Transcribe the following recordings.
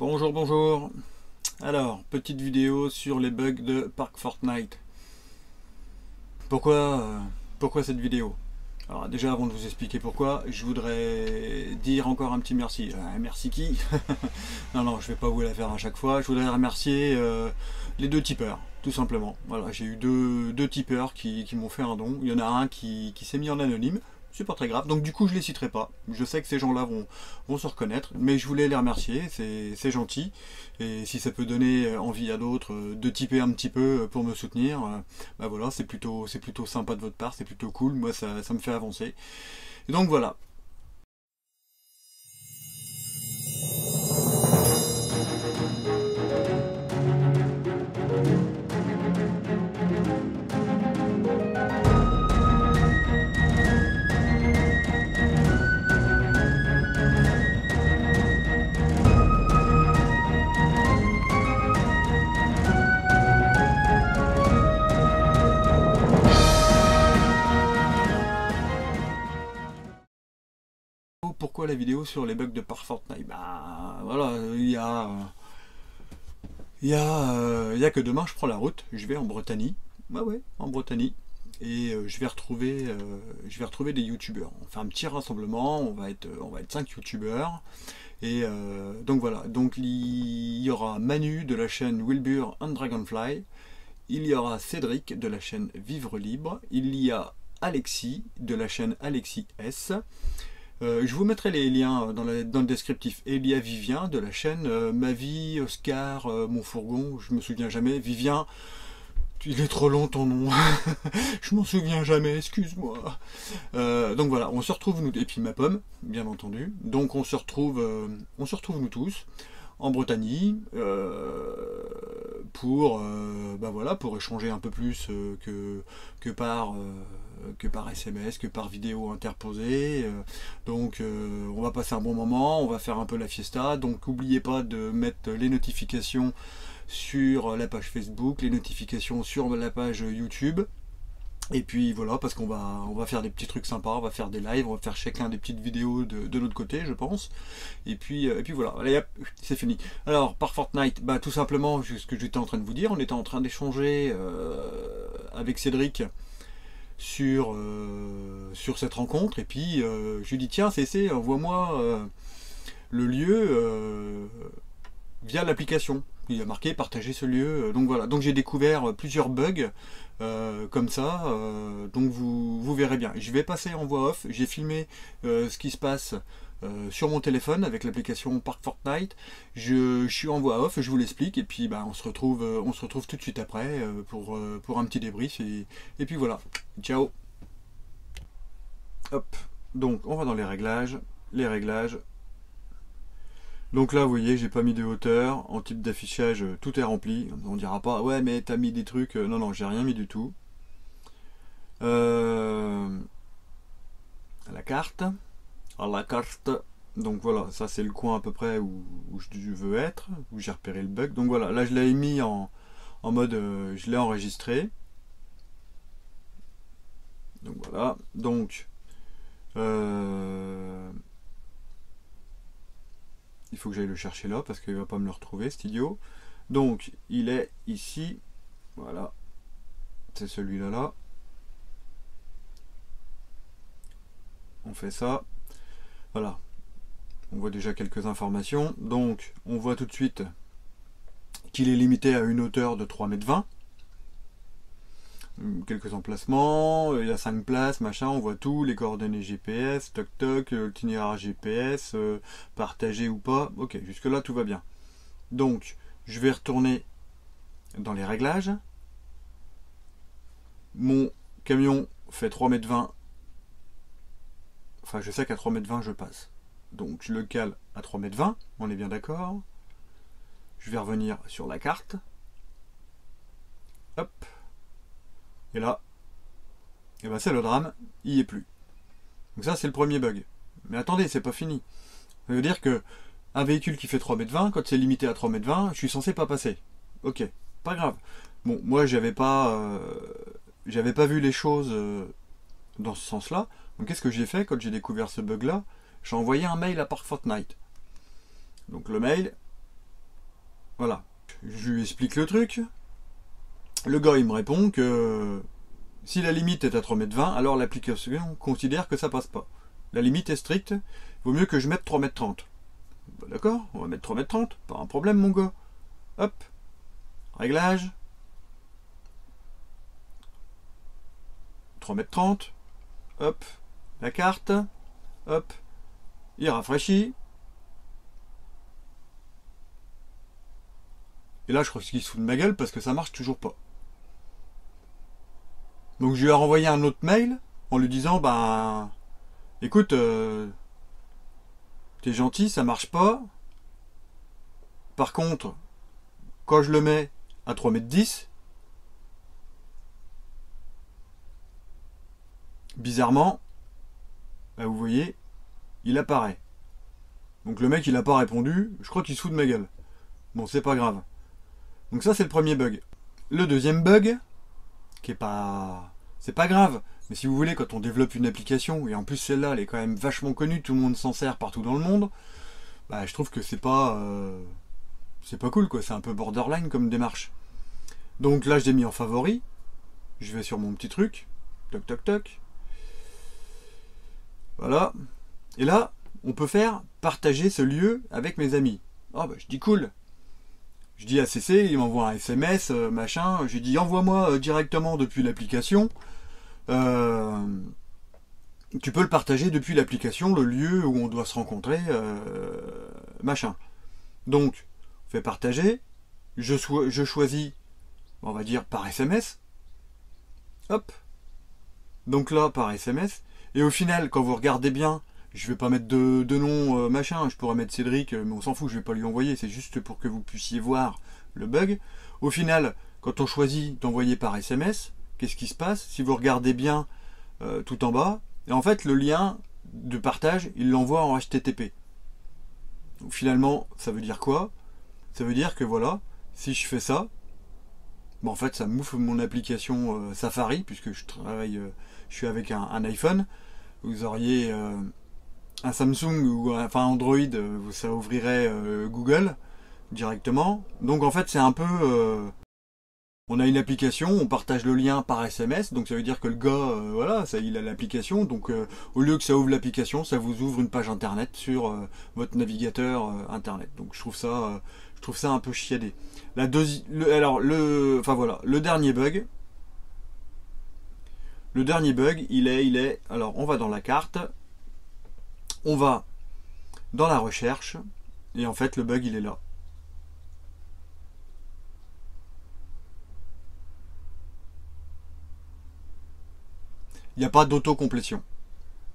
Bonjour, bonjour. Alors, petite vidéo sur les bugs de Park Fortnite. Pourquoi cette vidéo? Alors déjà, avant de vous expliquer pourquoi, je voudrais dire encore un petit merci. Merci qui? Non, je vais pas vous la faire à chaque fois. Je voudrais remercier les deux tipeurs, tout simplement. Voilà, j'ai eu deux tipeurs qui m'ont fait un don. Il y en a un qui s'est mis en anonyme. C'est pas très grave, donc du coup je les citerai pas. Je sais que ces gens-là vont se reconnaître, mais je voulais les remercier, c'est gentil. Et si ça peut donner envie à d'autres de tiper un petit peu pour me soutenir, bah voilà, c'est plutôt sympa de votre part, c'est plutôt cool, moi ça me fait avancer. Et donc voilà. Pourquoi la vidéo sur les bugs de Park Fortnite? Bah voilà, il y a que demain je prends la route, je vais en Bretagne. Bah ouais, en Bretagne. Et je vais retrouver des youtubeurs. On fait un petit rassemblement, on va être 5 youtubeurs. Et donc voilà, donc il y aura Manu de la chaîne Wilbur and Dragonfly, il y aura Cédric de la chaîne Vivre Libre, il y a Alexis de la chaîne Alexis S. Je vous mettrai les liens dans le descriptif. Et il y a Vivien de la chaîne Ma Vie, Oscar, Mon Fourgon, je me souviens jamais. Vivien, il est trop long ton nom. Je m'en souviens jamais, excuse-moi. Donc voilà, on se retrouve nous, et puis ma pomme, bien entendu. Donc on se retrouve nous tous en Bretagne bah voilà, pour échanger un peu plus que par SMS, que par vidéo interposée. Donc on va passer un bon moment, on va faire un peu la fiesta. Donc n'oubliez pas de mettre les notifications sur la page Facebook, les notifications sur la page YouTube. Et puis voilà, parce on va faire des petits trucs sympas, on va faire des lives, on va faire chacun des petites vidéos de notre côté, je pense. Et puis voilà, allez hop, c'est fini. Alors, par Fortnite, bah tout simplement, ce que j'étais en train de vous dire, on était en train d'échanger avec Cédric sur cette rencontre, et puis je lui dis tiens CC, envoie-moi le lieu via l'application. Il a marqué partager ce lieu, donc voilà, donc j'ai découvert plusieurs bugs comme ça, donc vous verrez bien. Je vais passer en voix off, j'ai filmé ce qui se passe sur mon téléphone avec l'application Park Fortnite. Je suis en voix off, je vous l'explique, et puis bah, on se retrouve tout de suite après pour un petit débrief, et puis voilà, ciao. Hop, donc on va dans les réglages. Donc là, vous voyez, j'ai pas mis de hauteur. En type d'affichage, tout est rempli. On dira pas, ouais, mais t'as mis des trucs. Non, j'ai rien mis du tout. La carte. Donc voilà, ça c'est le coin à peu près où je veux être, où j'ai repéré le bug. Donc voilà, là je l'avais mis en mode, je l'ai enregistré. Donc voilà, donc il faut que j'aille le chercher là parce qu'il va pas me le retrouver cet idiot. Donc il est ici, voilà, c'est celui-là là. On fait ça, voilà, on voit déjà quelques informations. Donc on voit tout de suite qu'il est limité à une hauteur de 3,20 m. Quelques emplacements, il y a 5 places, machin, on voit tout, les coordonnées GPS, toc toc, l'itinéraire GPS, partagé ou pas. Ok, jusque là tout va bien. Donc je vais retourner dans les réglages. Mon camion fait 3,20 m. Enfin, je sais qu'à 3,20 m je passe. Donc je le cale à 3,20 m, on est bien d'accord. Je vais revenir sur la carte. Hop. Et là, et ben c'est le drame, il n'y est plus. Donc ça c'est le premier bug. Mais attendez, c'est pas fini. Ça veut dire que un véhicule qui fait 3,20 m, quand c'est limité à 3,20 m, je suis censé pas passer. Ok, pas grave. Bon, moi j'avais pas vu les choses dans ce sens-là. Donc qu'est-ce que j'ai fait quand j'ai découvert ce bug-là? J'ai envoyé un mail à Park Fortnite. Donc le mail, Voilà. Je lui explique le truc. Le gars, il me répond que si la limite est à 3,20 m, alors l'application considère que ça passe pas. La limite est stricte, il vaut mieux que je mette 3,30 m. Bah, d'accord, on va mettre 3,30 m, pas un problème mon gars. Hop, réglage. 3,30 m, hop, la carte, hop, il rafraîchit. Et là, je crois qu'il se fout de ma gueule parce que ça marche toujours pas. Donc je lui ai renvoyé un autre mail en lui disant, bah, écoute, t'es gentil, ça marche pas. Par contre, quand je le mets à 3,10 m, bizarrement, bah vous voyez, il apparaît. Donc le mec, il n'a pas répondu, je crois qu'il se fout de ma gueule. Bon, c'est pas grave. Donc ça, c'est le premier bug. Le deuxième bug, qui est pas... c'est pas grave, mais si vous voulez, quand on développe une application, et en plus celle-là, elle est quand même vachement connue, tout le monde s'en sert partout dans le monde, bah je trouve que c'est pas cool, quoi, c'est un peu borderline comme démarche. Donc là, je l'ai mis en favori, je vais sur mon petit truc, toc toc toc, voilà, et là, on peut faire partager ce lieu avec mes amis. Ah bah je dis cool. Je dis à CC, il m'envoie un SMS, machin. Je lui dis envoie-moi directement depuis l'application. Tu peux le partager depuis l'application, le lieu où on doit se rencontrer, machin. Donc, on fait partager. Je choisis, on va dire, par SMS. Hop. Donc là, par SMS. Et au final, quand vous regardez bien, je vais pas mettre de nom machin, je pourrais mettre Cédric, mais on s'en fout, je vais pas lui envoyer, c'est juste pour que vous puissiez voir le bug. Au final, quand on choisit d'envoyer par SMS, qu'est-ce qui se passe? Si vous regardez bien tout en bas, et en fait le lien de partage, il l'envoie en HTTP. Donc finalement, ça veut dire quoi? Ça veut dire que voilà, si je fais ça, bon, en fait ça m'ouvre mon application Safari, puisque je suis avec un iPhone. Vous auriez un Samsung ou enfin Android, ça ouvrirait Google directement. Donc en fait c'est un peu on a une application, on partage le lien par SMS, donc ça veut dire que le gars voilà, ça, il a l'application, donc au lieu que ça ouvre l'application, ça vous ouvre une page internet sur votre navigateur internet. Donc je trouve ça un peu chiadé. Enfin voilà, le dernier bug, il est alors on va dans la carte, on va dans la recherche, et en fait le bug il est là. Il n'y a pas d'autocomplétion.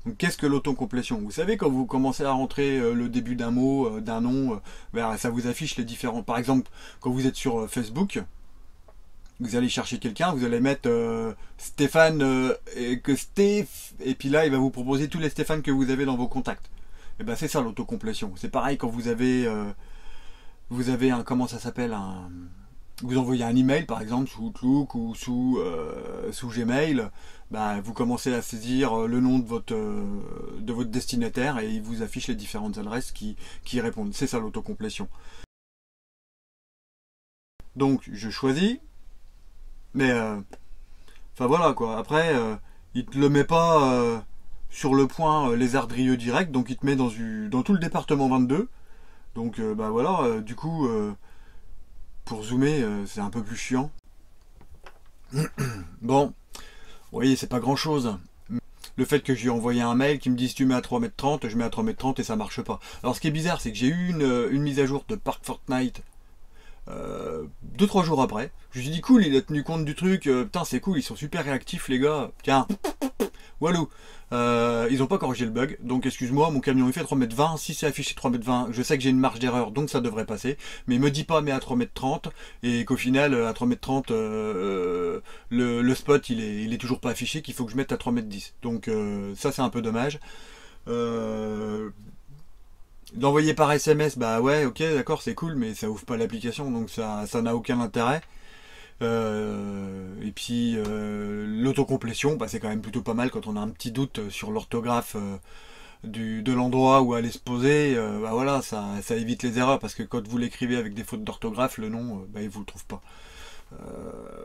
Donc qu'est-ce que l'autocomplétion? Vous savez, quand vous commencez à rentrer le début d'un mot, d'un nom, ça vous affiche les différents... Par exemple, quand vous êtes sur Facebook, vous allez chercher quelqu'un, vous allez mettre Stéphane, et puis là il va vous proposer tous les Stéphane que vous avez dans vos contacts. Et ben c'est ça l'autocomplétion. C'est pareil quand vous avez un, comment ça s'appelle, vous envoyez un email par exemple sous Outlook ou sous Gmail, bah, vous commencez à saisir le nom de votre destinataire et il vous affiche les différentes adresses qui répondent. C'est ça l'autocomplétion. Donc je choisis, mais enfin voilà quoi. Après il te le met pas sur le point les Ardrieux direct, donc il te met dans tout le département 22. Donc bah voilà, du coup pour zoomer c'est un peu plus chiant. Bon, vous voyez, c'est pas grand chose. Le fait que j'ai envoyé un mail qui me dise tu mets à 3,30 m, je mets à 3,30 m et ça marche pas. Alors ce qui est bizarre, c'est que j'ai eu une mise à jour de Park Fortnite 2-3 jours après. Je me suis dit cool, il a tenu compte du truc, putain c'est cool, ils sont super réactifs les gars, tiens, walou. Ils n'ont pas corrigé le bug, donc excuse-moi, mon camion il fait 3,20 m, si c'est affiché 3,20 m, je sais que j'ai une marge d'erreur, donc ça devrait passer, mais me dis pas mais à 3,30 m, et qu'au final, à 3,30 m, le spot il est toujours pas affiché, qu'il faut que je mette à 3,10 m. Donc ça c'est un peu dommage. L'envoyer par SMS, bah ouais, ok, d'accord, c'est cool, mais ça ouvre pas l'application, donc ça n'a aucun intérêt. Et puis l'autocomplétion, bah, c'est quand même plutôt pas mal quand on a un petit doute sur l'orthographe de l'endroit où aller se poser, bah voilà, ça évite les erreurs, parce que quand vous l'écrivez avec des fautes d'orthographe, le nom, bah, il vous le trouve pas.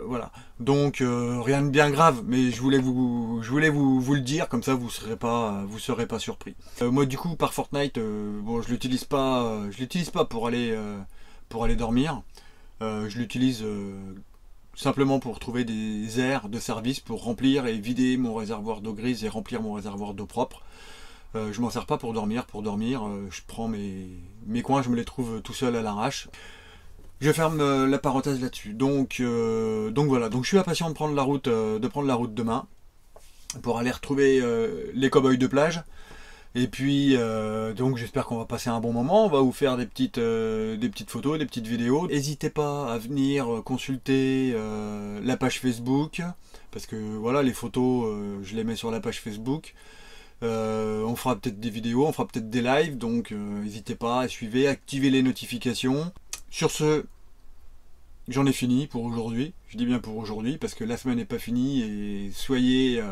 Voilà. Donc rien de bien grave, mais je voulais vous le dire, comme ça vous serez pas surpris. Moi du coup par Fortnite, bon je l'utilise pas pour aller dormir. Je l'utilise simplement pour trouver des aires de service pour remplir et vider mon réservoir d'eau grise et remplir mon réservoir d'eau propre. Je m'en sers pas pour dormir. Je prends mes coins, je me les trouve tout seul à l'arrache. Je ferme la parenthèse là-dessus. Donc voilà. Donc je suis impatient de prendre la route demain pour aller retrouver les cow-boys de plage. Et puis donc j'espère qu'on va passer un bon moment. On va vous faire des petites photos, des petites vidéos. N'hésitez pas à venir consulter la page Facebook, parce que voilà, les photos je les mets sur la page Facebook. On fera peut-être des vidéos, on fera peut-être des lives, donc n'hésitez pas à suivre, activez les notifications. Sur ce, j'en ai fini pour aujourd'hui. Je dis bien pour aujourd'hui, parce que la semaine n'est pas finie, et soyez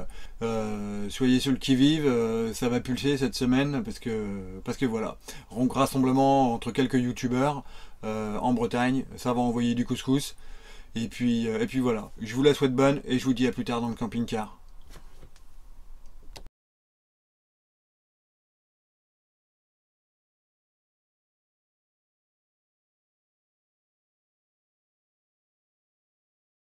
sur le qui-vive, ça va pulser cette semaine, parce que voilà, rassemblement entre quelques youtubeurs en Bretagne, ça va envoyer du couscous, et puis voilà. Je vous la souhaite bonne, et je vous dis à plus tard dans le camping-car.